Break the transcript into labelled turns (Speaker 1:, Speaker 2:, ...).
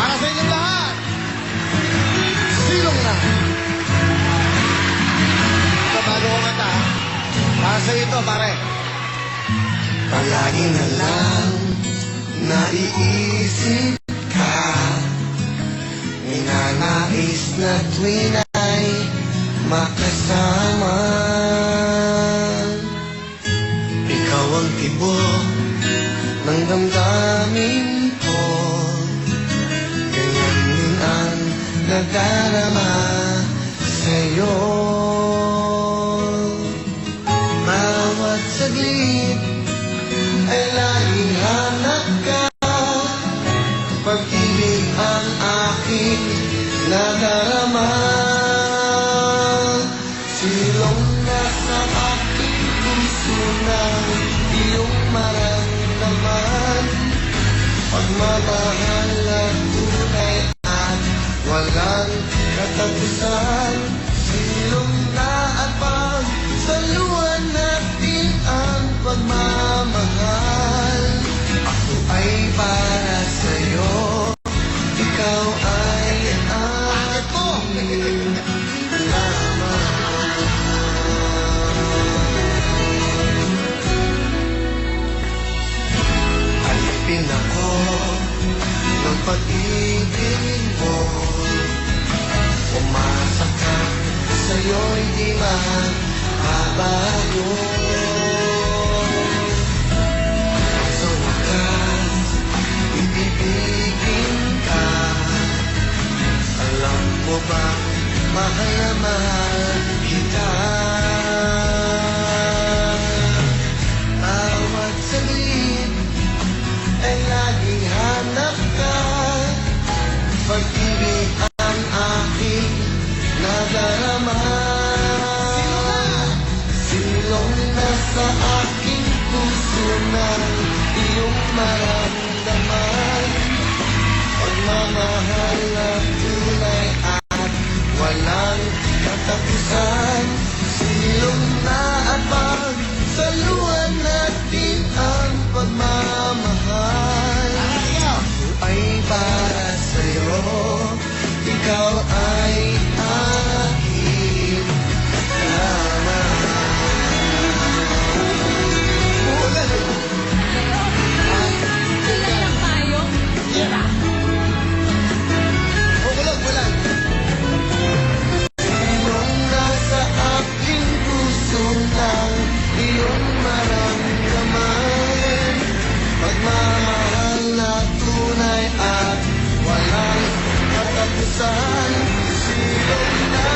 Speaker 1: Para sa inyong lahat. Silong na. Ito, bago ko kanta, ha? Para sa ito, pare.
Speaker 2: Palagi na lang naiisip ka, ninanais na tuwing ay makasama. Ikaw ang tibok ng damdamin ko, ganyan din ang nadarama sa'yo. Bawat saglit ay laging hanap ka, pag-ibig ang aking nadarama. Silong na sa aking puso ng iyong maramdaman, pagmamahal na tunay at walang katapusan. Silong na at pagsaluhan natin ang pagmamahal. Ako ay para sa'yo, ikaw ay aking lamang. Alipin ako ng pag-ibig mo, umasa ka sa'yo'y di mababago. Sa wakas, ibibigin ka. Alam mo ba, mahal na mahal kita. Bawat saglit ay laging hanap ka, pag-ibig ang aking nadarama. Silong na sa aking puso ng iyong maramdaman, pagmamahal na tunay at walang katapusan. Silong na at pagsaluhan natin ang pagmamahal. Ako ay para sa'yo, ikaw ay aking lamang.
Speaker 3: Sila lang tayo. Tira.
Speaker 1: Bulag.
Speaker 2: Silong na sa aking puso ng iyong maramdaman, pagmamahal na tunay at walang katapusan. Silong na